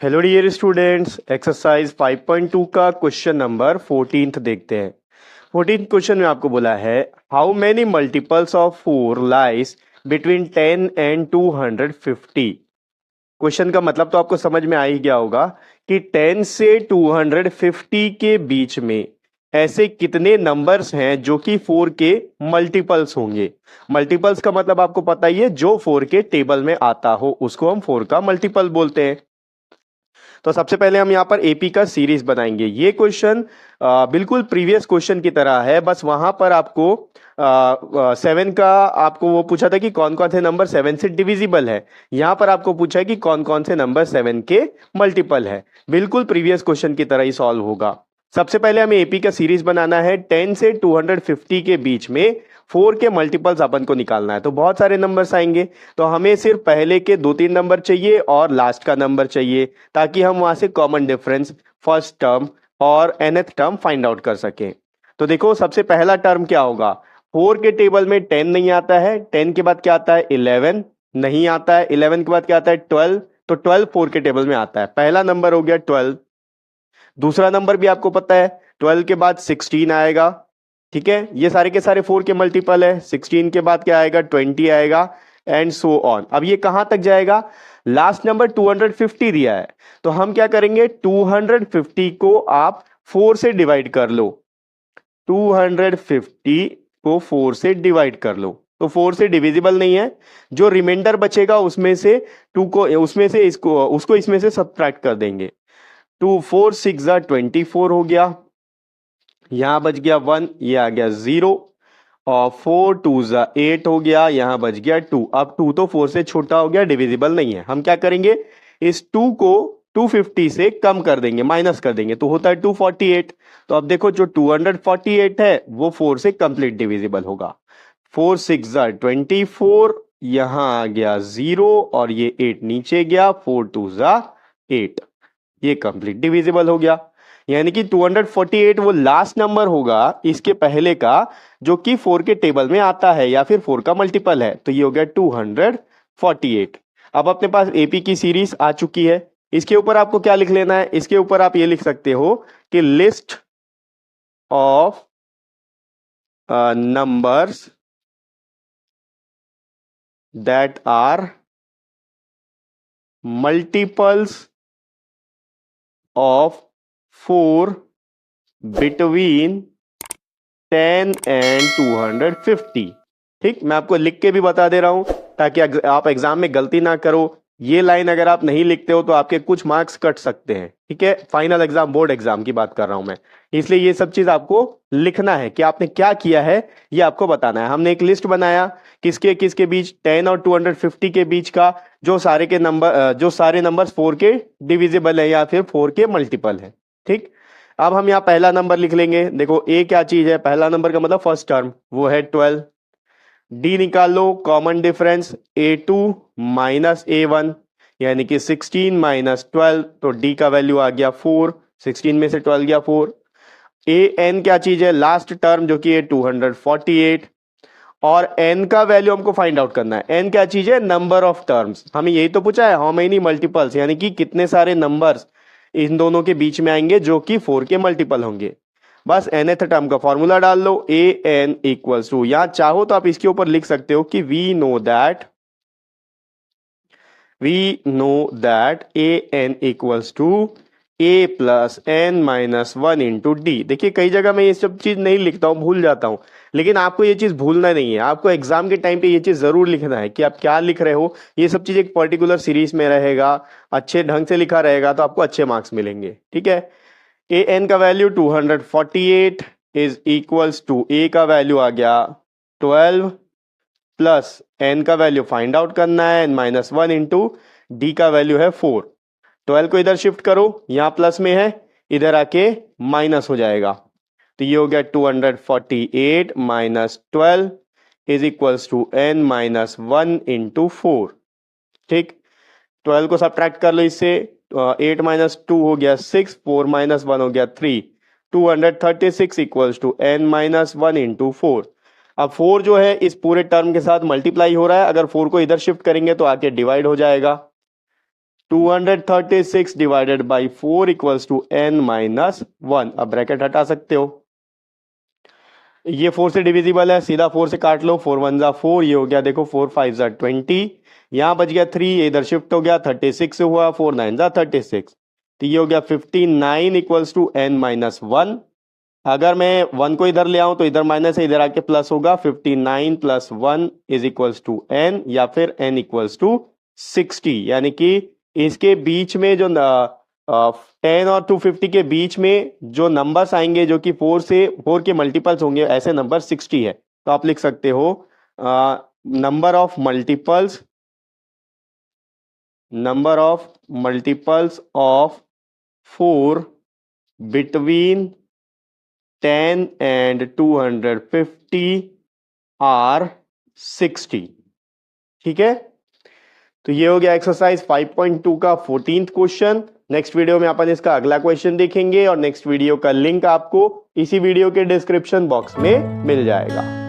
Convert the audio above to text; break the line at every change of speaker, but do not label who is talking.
Hello dear students, exercise 5.2 का question number 14th देखते हैं। 14th क्वेश्चन में आपको बोला है how many multiples of 4 lies between 10 and 250। Question का मतलब तो आपको समझ में आ ही गया होगा कि 10 से 250 के बीच में ऐसे कितने नंबर्स हैं जो कि 4 के मल्टीपल्स होंगे। मल्टीपल्स का मतलब आपको पता ही है, जो 4 के टेबल में आता हो उसको हम 4 का मल्टीपल बोलते हैं। तो सबसे पहले हम यहाँ पर एपी का सीरीज बनाएंगे। ये क्वेश्चन बिल्कुल प्रीवियस क्वेश्चन की तरह है, बस वहां पर आपको 7 का आपको वो पूछा था कि कौन कौन से नंबर 7 से डिविजिबल है। यहाँ पर आपको पूछा है कि कौन कौन से नंबर 7 के मल्टीपल है। बिल्कुल प्रीवियस क्वेश्चन की तरह ही सॉल्व होगा। सबसे पहले हमें एपी का सीरीज बनाना है। 10 से 250 के बीच में 4 के मल्टीपल्स अपन को निकालना है, तो बहुत सारे नंबर्स आएंगे। तो हमें सिर्फ पहले के 2-3 नंबर चाहिए और लास्ट का नंबर चाहिए, ताकि हम वहां से कॉमन डिफरेंस, फर्स्ट टर्म और nth टर्म फाइंड आउट कर सकें। तो देखो, सबसे पहला टर्म क्या होगा। 4 के टेबल में 10 नहीं आता है, 10 के बाद क्या आता है 11 नहीं आता है, 11 के बाद क्या आता है 12, तो 12 4 के टेबल में आता है। पहला नंबर हो गया 12। दूसरा नंबर भी आपको पता है, 12 के बाद 16 आएगा। ठीक है, ये सारे के सारे 4 के मल्टीपल है। 16 के बाद क्या आएगा 20 आएगा, एंड सो ऑन। अब ये कहां तक जाएगा, लास्ट नंबर 250 दिया है, तो हम क्या करेंगे 250 को आप 4 से डिवाइड कर लो। 250 को 4 से डिवाइड कर लो, तो 4 से डिविजिबल नहीं है। जो रिमाइंडर बचेगा उसमें से 2 को, उसमें से इसको, उसको इसमें से सब्ट्रैक्ट कर देंगे। 2 4 6 24 हो गया, यहां बच गया 1, ये आ गया 0, और 4 2 8 हो गया, यहां बच गया 2। अब 2 तो 4 से छोटा हो गया, डिविजिबल नहीं है। हम क्या करेंगे, इस 2 को 250 से कम कर देंगे, माइनस कर देंगे, तो होता है 248। तो अब देखो, जो 248 है वो 4 से कंप्लीट डिविजिबल होगा। 4 6 24, यहां आ गया 0 और ये 8 नीचे गया, 4 2 8, ये कंप्लीट डिविजिबल हो गया। यानी कि 248 वो लास्ट नंबर होगा इसके पहले का, जो कि 4 के टेबल में आता है या फिर 4 का मल्टीपल है। तो ये हो गया 248। अब अपने पास एपी की सीरीज आ चुकी है। इसके ऊपर आपको क्या लिख लेना है, इसके ऊपर आप ये लिख सकते हो कि list of numbers that are multiples of 4 between 10 and 250। ठीक, मैं आपको लिख के भी बता दे रहा हूं ताकि आप एग्जाम में गलती ना करो। ये लाइन अगर आप नहीं लिखते हो तो आपके कुछ मार्क्स कट सकते हैं। ठीक है, फाइनल एग्जाम, बोर्ड एग्जाम की बात कर रहा हूं मैं, इसलिए ये सब चीज आपको लिखना है कि आपने क्या किया है, ये आपको बताना है। हमने एक लिस्ट बनाया किसके किसके बीच, 10 और 250 के बीच का, जो सारे के नंबर, जो सारे नंबर्स 4 के डिविजिबल है या फिर 4 के मल्टीपल है। ठीक, अब हम यहाँ पहला नंबर लिख लेंगे। देखो ए क्या चीज है, पहला नंबर का मतलब फर्स्ट टर्म, वो है 12। डी निकाल लो, common difference A2 minus A1, यानी कि 16 माइनस 12, तो डी का वैल्यू आ गया 4। 16 में से 12 गया 4। ए एन क्या चीज है, लास्ट टर्म, जो कि है 248, और एन का वैल्यू हमको फाइंड आउट करना है। एन क्या चीज है, नंबर ऑफ टर्म्स। हमें यही तो पूछा है, हाउ मेनी मल्टीपल्स, यानी कि कितने सारे नंबर्स इन दोनों के बीच में आएंगे जो कि 4 के मल्टीपल होंगे। बस nth टर्म का फॉर्मूला डाल लो, ए एन इक्वल्स टू, यहां चाहो तो आप इसके ऊपर लिख सकते हो कि we know that a n equals to a plus n minus 1 into d. देखिए, कई जगह मैं ये सब चीज नहीं लिखता हूं, भूल जाता हूं, लेकिन आपको ये चीज भूलना नहीं है। आपको एग्जाम के टाइम पे ये चीज जरूर लिखना है कि आप क्या लिख रहे हो। ये सब चीज एक पर्टिकुलर सीरीज में रहेगा, अच्छे ढंग से लिखा रहेगा तो आपको अच्छे मार्क्स मिलेंगे। ठीक है, ए एन का वैल्यू 248 इज इक्वल्स टू, ए का वैल्यू आ गया 12 प्लस एन का वैल्यू फाइंड आउट करना है, माइनस 1 इंटू डी का वैल्यू है 4। 12 को इधर शिफ्ट करो, यहां प्लस में है, इधर आके माइनस हो जाएगा, तो ये हो गया 248 minus 12 is equals to n minus 1 into 4। ठीक, 12 को सब्ट्रैक्ट कर लो इससे, 8 माइनस 2 हो गया 6, 4 माइनस 1 हो गया 3, 236 equals to n minus 1 into 4। अब 4 जो है इस पूरे टर्म के साथ मल्टीप्लाई हो रहा है, अगर 4 को इधर शिफ्ट करेंगे तो आके डिवाइड हो जाएगा। 236 divided by 4 equals to n minus 1। अब ब्रैकेट हटा सकते हो, ये 4 से डिविजिबल है, सीधा 4 से काट लो, 4 1 जा 4, ये हो गया देखो 4 5 जा 20, यहाँ बच गया 3, ये इधर शिफ्ट हो गया 36 से हुआ, 4 9 जा 36, तो ये हो गया 59 इक्वल्स टू n माइनस 1। अगर मैं 1 को इधर ले आऊं तो इधर माइनस है, इधर आके प्लस होगा, 59 plus 1 is equals to n, या फिर n इक्वल्स टू 60। यानी कि इसके बीच में जो 10 और 250 के बीच में जो नंबर्स आएंगे जो कि 4 के मल्टीपल्स होंगे, ऐसे नंबर 60 है। तो आप लिख सकते हो number of multiples of 4 between 10 and 250 are 60। ठीक है, तो ये हो गया एक्सरसाइज 5.2 का 14th क्वेश्चन। नेक्स्ट वीडियो में अपन इसका अगला क्वेश्चन देखेंगे और नेक्स्ट वीडियो का लिंक आपको इसी वीडियो के डिस्क्रिप्शन बॉक्स में मिल जाएगा।